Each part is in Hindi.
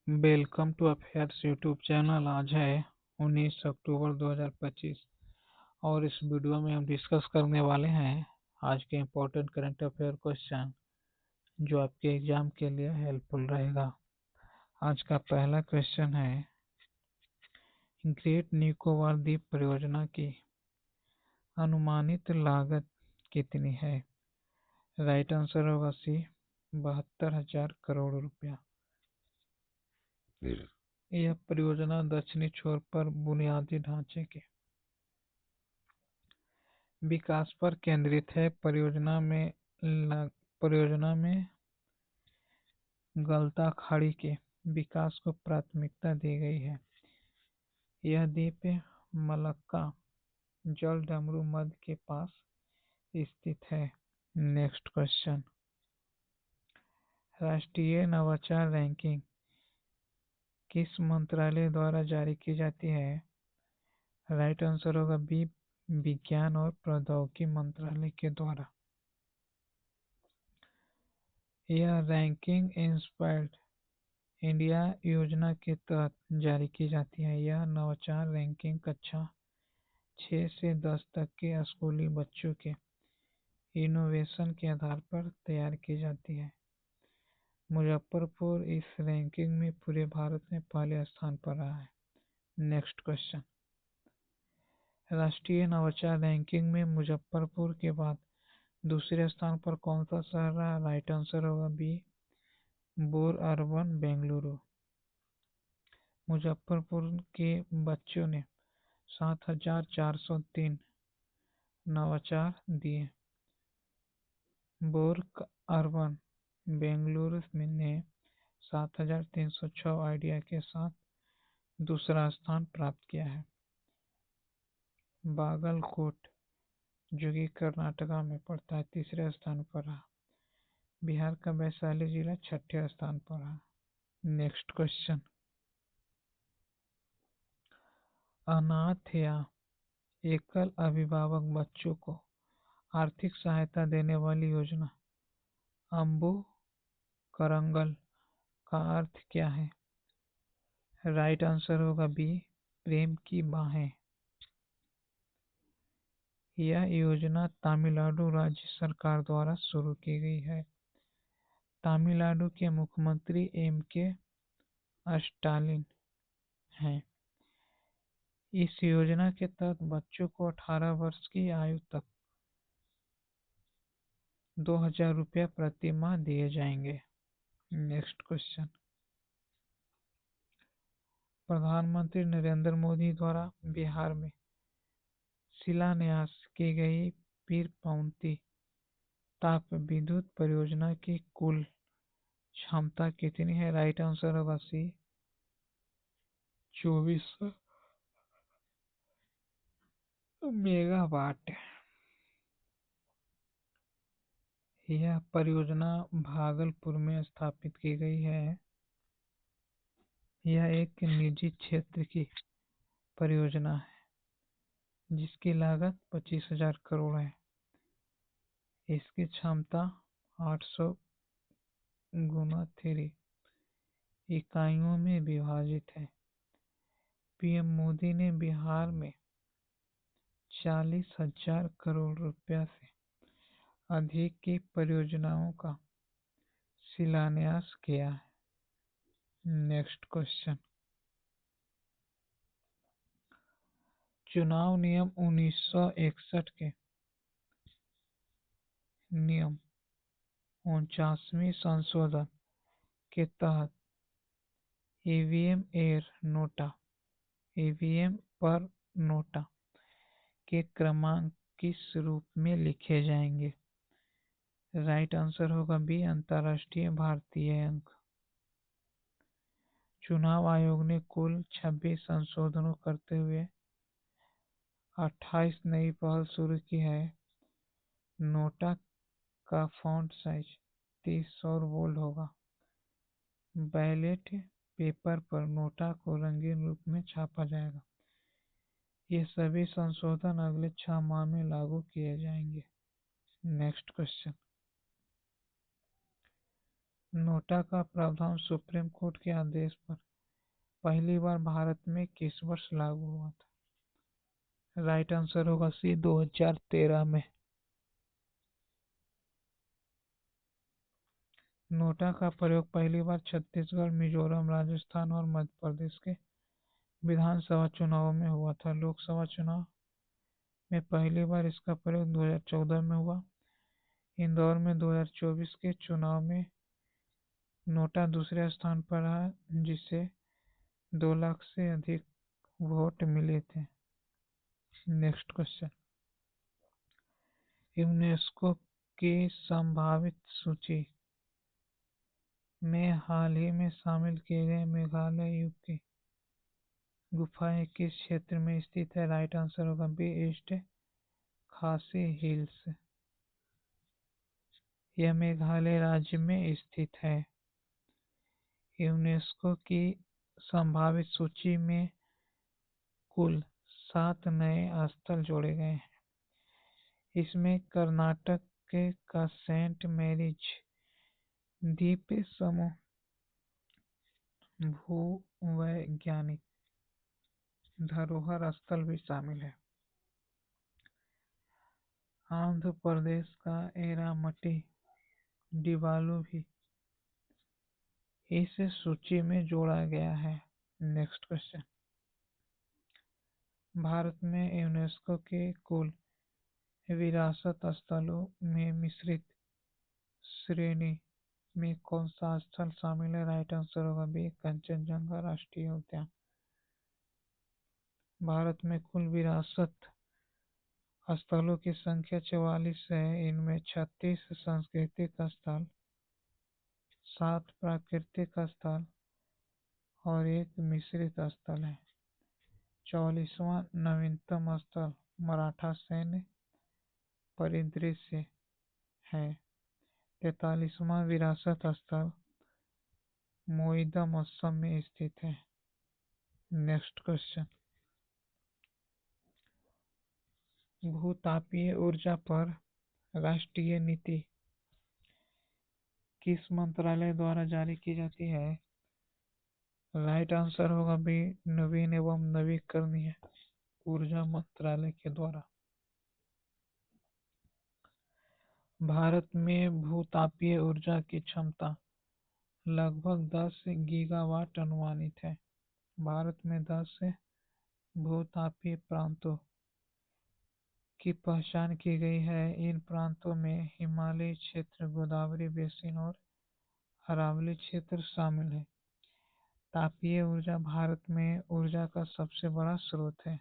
Welcome to affairs YouTube channel. आज है 19 अक्टूबर 2025 और इस वीडियो में हम डिस्कस करने वाले हैं आज के इम्पोर्टेंट करंट अफेयर क्वेश्चन जो आपके एग्जाम के लिए हेल्पफुल रहेगा। आज का पहला क्वेश्चन है, ग्रेट निकोबार द्वीप परियोजना की अनुमानित लागत कितनी है? राइट आंसर होगा सी, 72,000 करोड़ रुपया। यह परियोजना दक्षिणी छोर पर बुनियादी ढांचे के विकास पर केंद्रित है। परियोजना में गलता खाड़ी के विकास को प्राथमिकता दी गई है। यह द्वीप मलक्का जलडमरू मध्य के पास स्थित है। नेक्स्ट क्वेश्चन, राष्ट्रीय नवाचार रैंकिंग किस मंत्रालय द्वारा जारी की जाती है? राइट आंसर होगा बी, विज्ञान और प्रौद्योगिकी मंत्रालय के द्वारा। यह रैंकिंग इंस्पायर्ड इंडिया योजना के तहत जारी की जाती है। यह नवाचार रैंकिंग कक्षा 6 से 10 तक के स्कूली बच्चों के इनोवेशन के आधार पर तैयार की जाती है। मुजफ्फरपुर इस रैंकिंग में पूरे भारत में पहले स्थान पर रहा है। नेक्स्ट क्वेश्चन, राष्ट्रीय नवाचार रैंकिंग में मुजफ्फरपुर के बाद दूसरे स्थान पर कौन सा शहर रहा? राइट आंसर होगा बी, बोर अर्बन बेंगलुरु। मुजफ्फरपुर के बच्चों ने 7,403 नवाचार दिए। बोर अर्बन बेंगलुरु ने 7,306 आइडिया के साथ दूसरा स्थान प्राप्त किया है। बागलकोट जो कि कर्नाटका में पड़ता है तीसरे स्थान पर रहा। बिहार का वैशाली जिला छठे स्थान पर रहा। नेक्स्ट क्वेश्चन, अनाथ या एकल अभिभावक बच्चों को आर्थिक सहायता देने वाली योजना अम्बू करंगल का अर्थ क्या है? राइट आंसर होगा बी, प्रेम की बाहें। यह योजना तमिलनाडु राज्य सरकार द्वारा शुरू की गई है। तमिलनाडु के मुख्यमंत्री एम के स्टालिन हैं। इस योजना के तहत बच्चों को 18 वर्ष की आयु तक 2,000 रुपये प्रति माह दिए जाएंगे। नेक्स्ट क्वेश्चन, प्रधानमंत्री नरेंद्र मोदी द्वारा बिहार में शिलान्यास की गई पीरपौंती ताप विद्युत परियोजना की कुल क्षमता कितनी है? राइट आंसर होगा सी, 2400 मेगावाट। यह परियोजना भागलपुर में स्थापित की गई है। यह एक निजी क्षेत्र की परियोजना है जिसकी लागत 25,000 करोड़ है। इसकी क्षमता 800 गुना 3 इकाइयों में विभाजित है। पीएम मोदी ने बिहार में 40,000 करोड़ रुपया से अधिक की परियोजनाओं का शिलान्यास किया है। नेक्स्ट क्वेश्चन, चुनाव नियम 1961 के नियम 49वीं संशोधन के तहत ईवीएम एयर नोटा ईवीएम पर नोटा के क्रमांक किस रूप में लिखे जाएंगे? राइट आंसर होगा बी, अंतर्राष्ट्रीय भारतीय अंक। चुनाव आयोग ने कुल 26 संशोधनों करते हुए 28 नई पहल शुरू की है। नोटा का फॉन्ट साइज 30 और बोल्ड होगा। बैलेट पेपर पर नोटा को रंगीन रूप में छापा जाएगा। ये सभी संशोधन अगले 6 माह में लागू किए जाएंगे। नेक्स्ट क्वेश्चन, नोटा का प्रावधान सुप्रीम कोर्ट के आदेश पर पहली बार भारत में किस वर्ष लागू हुआ था? राइट आंसर होगा सी, 2013 में। नोटा का प्रयोग पहली बार छत्तीसगढ़, मिजोरम, राजस्थान और मध्य प्रदेश के विधानसभा चुनावों में हुआ था। लोकसभा चुनाव में पहली बार इसका प्रयोग 2014 में हुआ। इंदौर में 2024 के चुनाव में नोटा दूसरे स्थान पर रहा, जिसे 2 लाख से अधिक वोट मिले थे। Next question. यूनेस्को की संभावित सूची में हाल ही में शामिल किए गए मेघालय युग की गुफाएं किस क्षेत्र में स्थित है? राइट आंसर होगा बी, ईस्ट खासी हिल्स। यह मेघालय राज्य में स्थित है। यूनेस्को की संभावित सूची में कुल 7 नए स्थल जोड़े गए हैं। इसमें कर्नाटक का सेंट मैरीज द्वीप समूह भूवैज्ञानिक धरोहर स्थल भी शामिल है। आंध्र प्रदेश का एरामटी डिवालू भी इस सूची में जोड़ा गया है। Next question. भारत में यूनेस्को के कुल विरासत स्थलों में मिश्रित श्रेणी में कौन सा स्थल शामिल है? राइट आंसर होगा बी, कंचनजंगा राष्ट्रीय उद्यान। भारत में कुल विरासत स्थलों की संख्या 44 है। इनमें 36 सांस्कृतिक स्थल, 7 प्राकृतिक स्थल और 1 मिश्रित स्थल है। 44वां नवीनतम स्थल मराठा सैन्य परिदृश्य है। 43वां विरासत स्थल मोईदम असम में स्थित है। Next question. भूतापीय ऊर्जा पर राष्ट्रीय नीति किस मंत्रालय द्वारा जारी की जाती है? राइट आंसर होगा बी, नवीन एवं नवीकरणीय ऊर्जा मंत्रालय के द्वारा। भारत में भूतापीय ऊर्जा की क्षमता लगभग 10 गीगावाट अनुमानित है। भारत में 10 भूतापीय प्रांतों की पहचान की गई है। इन प्रांतों में हिमालयी क्षेत्र, गोदावरी बेसिन और अरावली क्षेत्र शामिल है। तापीय ऊर्जा भारत में ऊर्जा का सबसे बड़ा स्रोत है।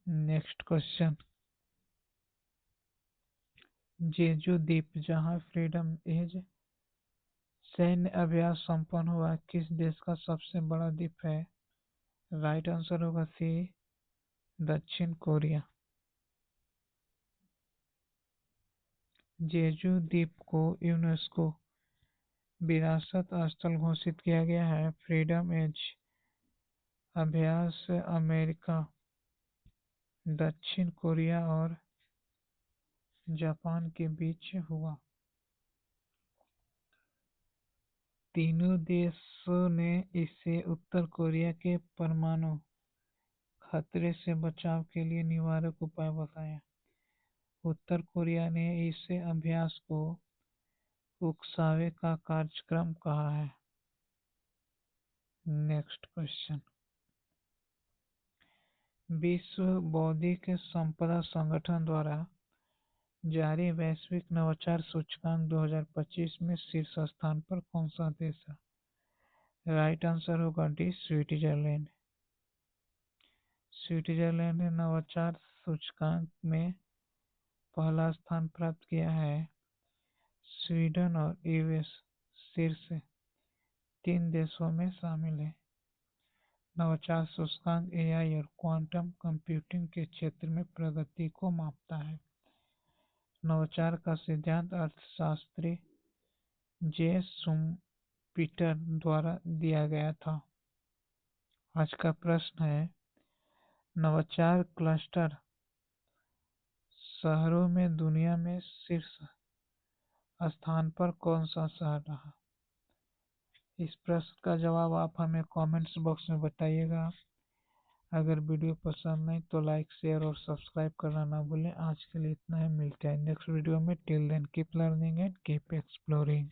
Next question. जेजू द्वीप जहां फ्रीडम एज सैन्य अभ्यास संपन्न हुआ, किस देश का सबसे बड़ा द्वीप है? राइट आंसर होगा सी, दक्षिण कोरिया। जेजू द्वीप को यूनेस्को विरासत स्थल घोषित किया गया है। फ्रीडम एज अभ्यास अमेरिका, दक्षिण कोरिया और जापान के बीच हुआ। तीनों देशों ने इसे उत्तर कोरिया के परमाणु खतरे से बचाव के लिए निवारक उपाय बताया। उत्तर कोरिया ने इस अभ्यास को उकसावे का कार्यक्रम कहा है। Next question. विश्व बौद्धिक संपदा संगठन द्वारा जारी वैश्विक नवाचार सूचकांक 2025 में शीर्ष स्थान पर कौन सा देश है? राइट आंसर होगा डी, स्विट्जरलैंड। स्विट्जरलैंड ने नवाचार सूचकांक में पहला स्थान प्राप्त किया है। स्वीडन और यूएस शीर्ष 3 देशों में शामिल है। नवाचार सूचकांक एआई और क्वांटम कंप्यूटिंग के क्षेत्र में प्रगति को मापता है। नवाचार का सिद्धांत अर्थशास्त्री जे शुम्पीटर द्वारा दिया गया था। आज का प्रश्न है, नवाचार क्लस्टर शहरों में दुनिया में शीर्ष स्थान पर कौन सा शहर रहा? इस प्रश्न का जवाब आप हमें कमेंट्स बॉक्स में बताइएगा। अगर वीडियो पसंद आए तो लाइक शेयर और सब्सक्राइब करना ना भूलें। आज के लिए इतना ही, मिलते हैं नेक्स्ट वीडियो में। Till then keep learning and keep exploring.